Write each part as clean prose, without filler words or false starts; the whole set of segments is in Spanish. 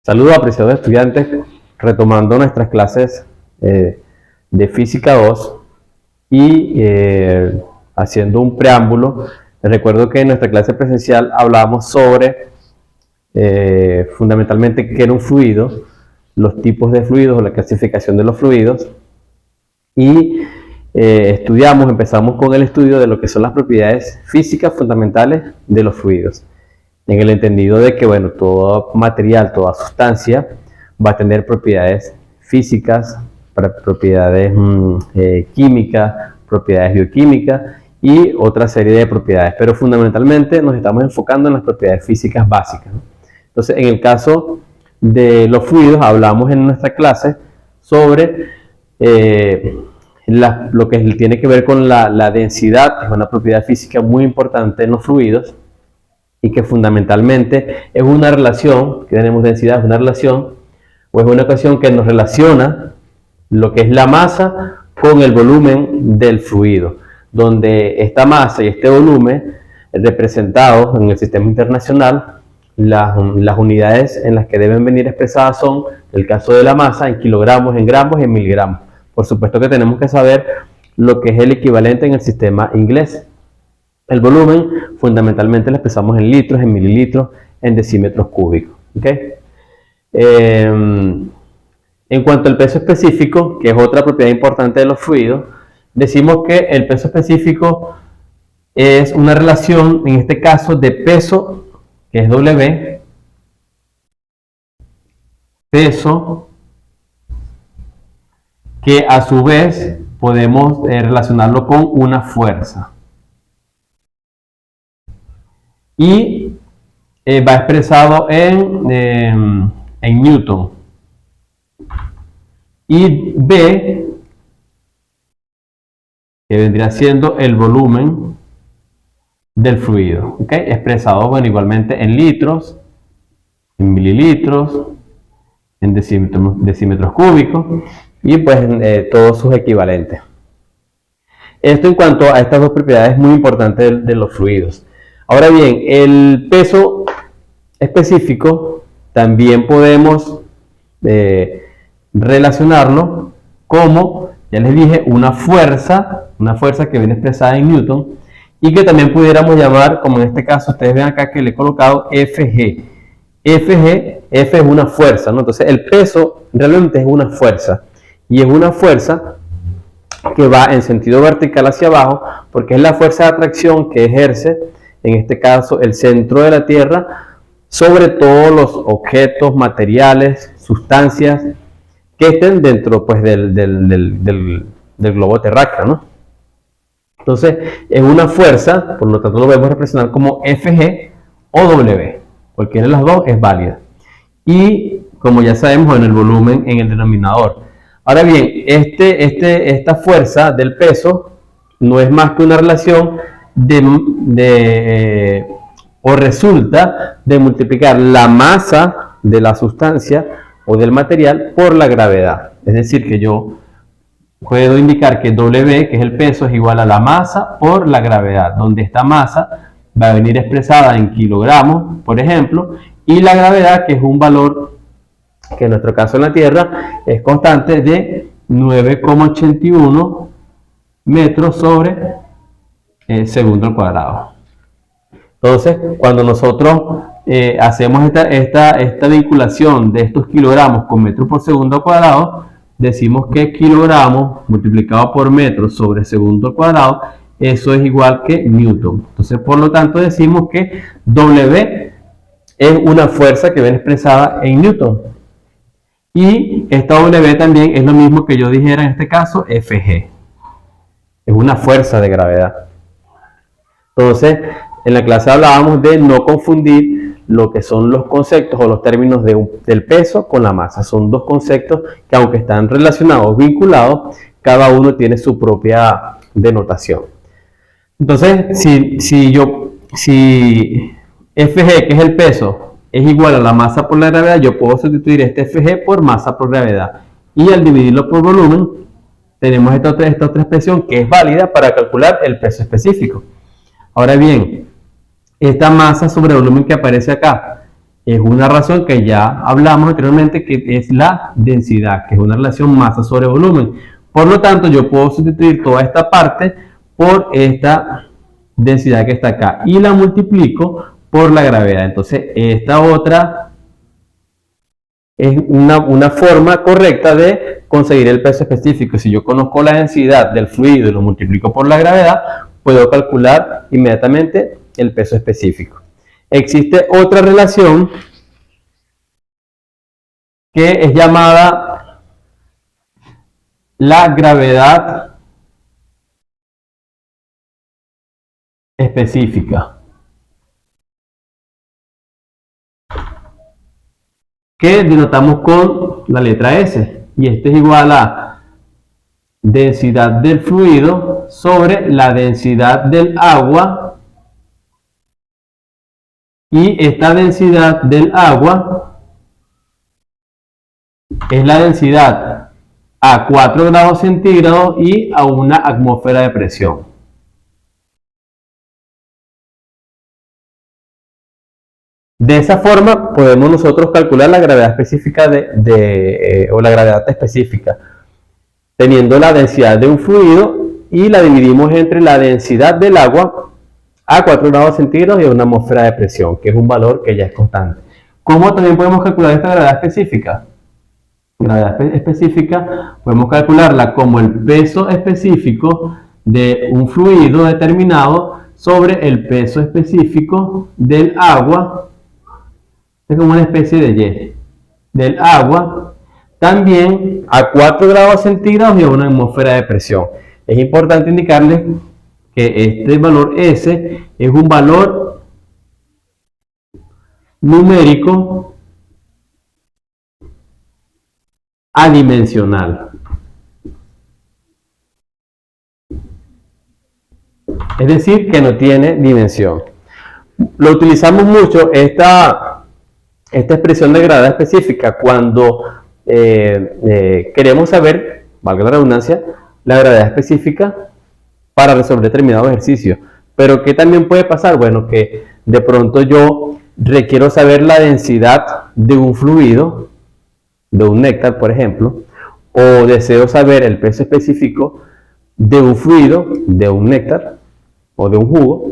Saludos, apreciados estudiantes, retomando nuestras clases de Física 2 y haciendo un preámbulo. Les recuerdo que en nuestra clase presencial hablábamos sobre fundamentalmente qué era un fluido, los tipos de fluidos o la clasificación de los fluidos, y empezamos con el estudio de lo que son las propiedades físicas fundamentales de los fluidos, en el entendido de que, bueno, todo material, toda sustancia va a tener propiedades físicas, propiedades químicas, propiedades bioquímicas y otra serie de propiedades, pero fundamentalmente nos estamos enfocando en las propiedades físicas básicas, ¿no? Entonces, en el caso de los fluidos, hablamos en nuestra clase sobre lo que tiene que ver con la densidad. Es una propiedad física muy importante en los fluidos, y que fundamentalmente es una relación, que tenemos densidad, es una relación, o es una ecuación que nos relaciona lo que es la masa con el volumen del fluido, donde esta masa y este volumen representados en el sistema internacional, las unidades en las que deben venir expresadas son, en el caso de la masa, en kilogramos, en gramos y en miligramos. Por supuesto que tenemos que saber lo que es el equivalente en el sistema inglés. El volumen fundamentalmente lo expresamos en litros, en mililitros, en decímetros cúbicos, ¿okay? En cuanto al peso específico, que es otra propiedad importante de los fluidos, decimos que el peso específico es una relación, en este caso, de peso, que es W, peso, que a su vez podemos relacionarlo con una fuerza. Y va expresado en Newton. Y B, que vendría siendo el volumen del fluido, ¿okay? Expresado, bueno, igualmente en litros, en mililitros, en decímetros cúbicos y pues todos sus equivalentes. Esto en cuanto a estas dos propiedades muy importantes de los fluidos. Ahora bien, el peso específico también podemos relacionarlo como, ya les dije, una fuerza que viene expresada en Newton y que también pudiéramos llamar, como en este caso, ustedes ven acá que le he colocado Fg. F es una fuerza, ¿no? Entonces el peso realmente es una fuerza, y es una fuerza que va en sentido vertical hacia abajo porque es la fuerza de atracción que ejerce, en este caso, el centro de la Tierra sobre todos los objetos, materiales, sustancias que estén dentro, pues, del globo terráqueo, ¿no? Entonces, es una fuerza, por lo tanto lo podemos representar como Fg o W. Cualquiera de las dos es válida. Y, como ya sabemos, en el volumen en el denominador. Ahora bien, esta fuerza del peso no es más que una relación o resulta de multiplicar la masa de la sustancia o del material por la gravedad. Es decir, que yo puedo indicar que W, que es el peso, es igual a la masa por la gravedad, donde esta masa va a venir expresada en kilogramos, por ejemplo, y la gravedad, que es un valor que en nuestro caso en la Tierra es constante, de 9,81 metros sobre segundo al cuadrado. Entonces, cuando nosotros hacemos esta vinculación de estos kilogramos con metros por segundo al cuadrado, decimos que kilogramos multiplicado por metros sobre segundo al cuadrado, eso es igual que Newton. Entonces, por lo tanto, decimos que W es una fuerza que viene expresada en Newton. Y esta W también es lo mismo que yo dijera en este caso, Fg. Es una fuerza de gravedad. Entonces, en la clase hablábamos de no confundir lo que son los conceptos o los términos del peso con la masa. Son dos conceptos que, aunque están relacionados, vinculados, cada uno tiene su propia denotación. Entonces, si Fg, que es el peso, es igual a la masa por la gravedad, yo puedo sustituir este Fg por masa por gravedad. Y al dividirlo por volumen, tenemos esta otra expresión que es válida para calcular el peso específico. Ahora bien, esta masa sobre volumen que aparece acá, es una razón que ya hablamos anteriormente, que es la densidad, que es una relación masa sobre volumen. Por lo tanto, yo puedo sustituir toda esta parte por esta densidad que está acá y la multiplico por la gravedad. Entonces, esta otra es una forma correcta de conseguir el peso específico. Si yo conozco la densidad del fluido y lo multiplico por la gravedad, puedo calcular inmediatamente el peso específico. Existe otra relación que es llamada la gravedad específica, que denotamos con la letra S, y este es igual a densidad del fluido sobre la densidad del agua, y esta densidad del agua es la densidad a 4 grados centígrados y a una atmósfera de presión. De esa forma podemos nosotros calcular la gravedad específica o la gravedad específica, teniendo la densidad de un fluido y la dividimos entre la densidad del agua a 4 grados centígrados y a una atmósfera de presión, que es un valor que ya es constante. ¿Cómo también podemos calcular esta gravedad específica? Gravedad específica podemos calcularla como el peso específico de un fluido determinado sobre el peso específico del agua. Es como una especie de Y del agua, también a 4 grados centígrados y a una atmósfera de presión. Es importante indicarles que este valor S es un valor numérico adimensional. Es decir, que no tiene dimensión. Lo utilizamos mucho esta expresión de gravedad específica cuando queremos saber, valga la redundancia, la gravedad específica para resolver determinado ejercicio. Pero ¿qué también puede pasar? Bueno, que de pronto yo requiero saber la densidad de un fluido, de un néctar, por ejemplo, o deseo saber el peso específico de un fluido, de un néctar o de un jugo,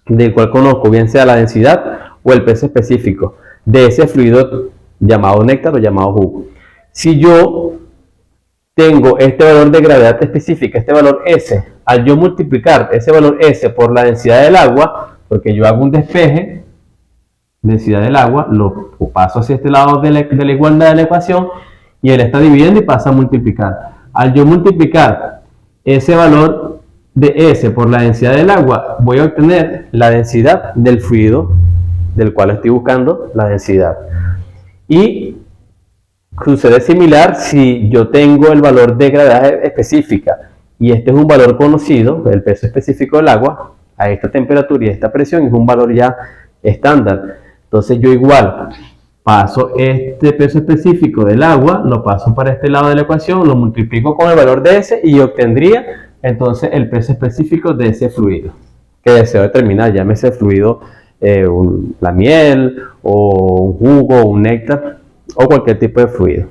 del cual conozco bien sea la densidad o el peso específico de ese fluido llamado néctar o llamado jugo. Si yo tengo este valor de gravedad específica, este valor S, al yo multiplicar ese valor S por la densidad del agua, porque yo hago un despeje, densidad del agua, lo paso hacia este lado de la igualdad de la ecuación, y él está dividiendo y pasa a multiplicar. Al yo multiplicar ese valor de S por la densidad del agua, voy a obtener la densidad del fluido del cual estoy buscando la densidad. Y sucede similar si yo tengo el valor de gravedad específica y este es un valor conocido, el peso específico del agua, a esta temperatura y a esta presión, es un valor ya estándar. Entonces yo igual paso este peso específico del agua, lo paso para este lado de la ecuación, lo multiplico con el valor de S y obtendría entonces el peso específico de ese fluido que deseo determinar, llámese fluido la miel o un jugo, un néctar o cualquier tipo de fluido.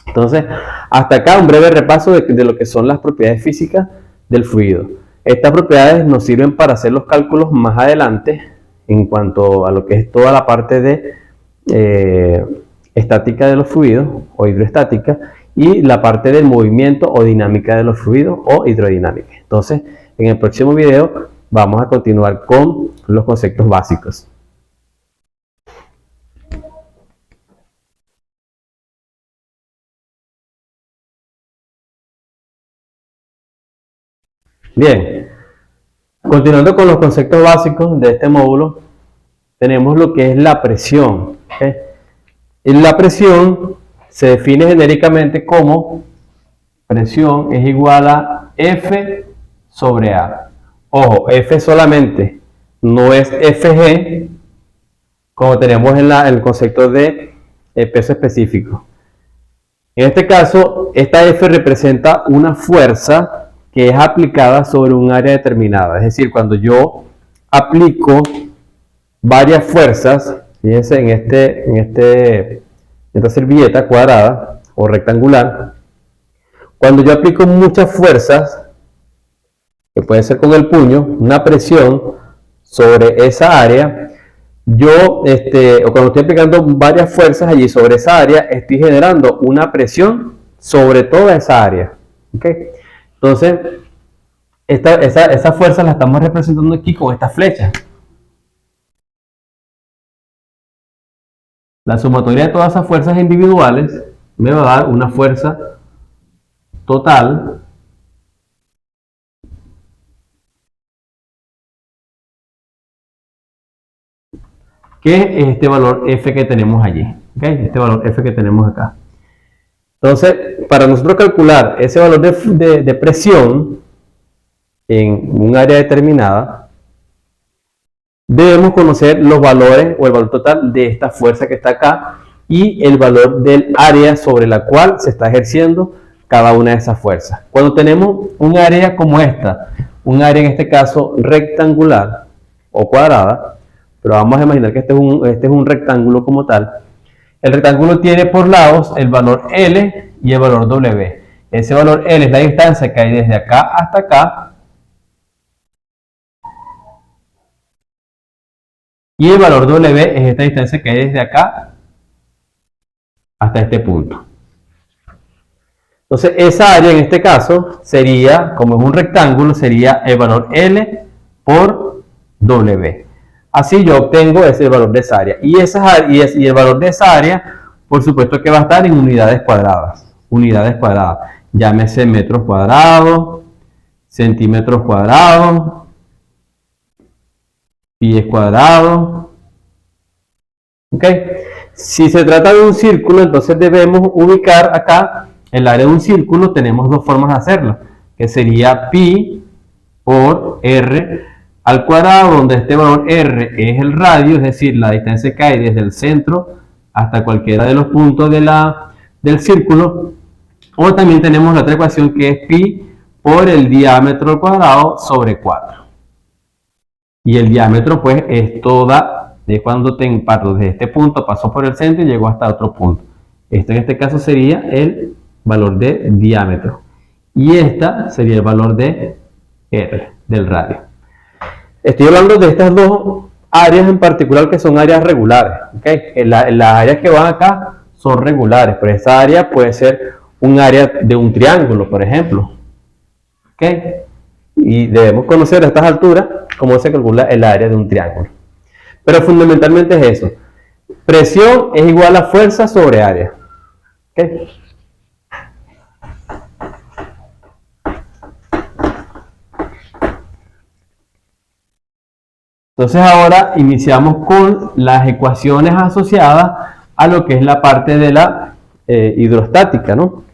Entonces, hasta acá un breve repaso de lo que son las propiedades físicas del fluido. Estas propiedades nos sirven para hacer los cálculos más adelante en cuanto a lo que es toda la parte de estática de los fluidos o hidroestática y la parte del movimiento o dinámica de los fluidos o hidrodinámica. Entonces, en el próximo video vamos a continuar con los conceptos básicos. Bien, continuando con los conceptos básicos de este módulo, tenemos lo que es la presión. La presión se define genéricamente como presión es igual a F sobre A. Ojo, F solamente, no es Fg, como tenemos en el concepto de peso específico. En este caso, esta F representa una fuerza que es aplicada sobre un área determinada. Es decir, cuando yo aplico varias fuerzas, fíjense en esta servilleta cuadrada o rectangular, cuando yo aplico muchas fuerzas, que puede ser con el puño, una presión sobre esa área, o cuando estoy aplicando varias fuerzas allí sobre esa área, estoy generando una presión sobre toda esa área. ¿Okay? Entonces, esa fuerza la estamos representando aquí con esta flecha. La sumatoria de todas esas fuerzas individuales me va a dar una fuerza total que es este valor F que tenemos allí. ¿Okay? Este valor F que tenemos acá. Entonces, para nosotros calcular ese valor de presión en un área determinada, debemos conocer los valores o el valor total de esta fuerza que está acá y el valor del área sobre la cual se está ejerciendo cada una de esas fuerzas. Cuando tenemos un área como esta, un área en este caso rectangular o cuadrada, pero vamos a imaginar que este es un rectángulo como tal. El rectángulo tiene por lados el valor L y el valor W. Ese valor L es la distancia que hay desde acá hasta acá. Y el valor W es esta distancia que hay desde acá hasta este punto. Entonces, esa área en este caso sería, como es un rectángulo, sería el valor L por W. Así yo obtengo ese valor de esa área. Y el valor de esa área, por supuesto que va a estar en unidades cuadradas. Unidades cuadradas. Llámese metros cuadrados, centímetros cuadrados, pies cuadrados. ¿Ok? Si se trata de un círculo, entonces debemos ubicar acá el área de un círculo. Tenemos dos formas de hacerlo, que sería pi por r al cuadrado, donde este valor r es el radio, es decir, la distancia que hay desde el centro hasta cualquiera de los puntos del círculo. O también tenemos la otra ecuación que es pi por el diámetro al cuadrado sobre 4. Y el diámetro pues es toda, de cuando parto desde este punto, paso por el centro y llego hasta otro punto. Esto en este caso sería el valor de diámetro. Y esta sería el valor de r, del radio. Estoy hablando de estas dos áreas en particular que son áreas regulares. ¿Okay? Las áreas que van acá son regulares, pero esa área puede ser un área de un triángulo, por ejemplo. ¿Okay? Y debemos conocer a estas alturas cómo se calcula el área de un triángulo. Pero fundamentalmente es eso. Presión es igual a fuerza sobre área. ¿Okay? Entonces ahora iniciamos con las ecuaciones asociadas a lo que es la parte de la hidrostática, ¿no?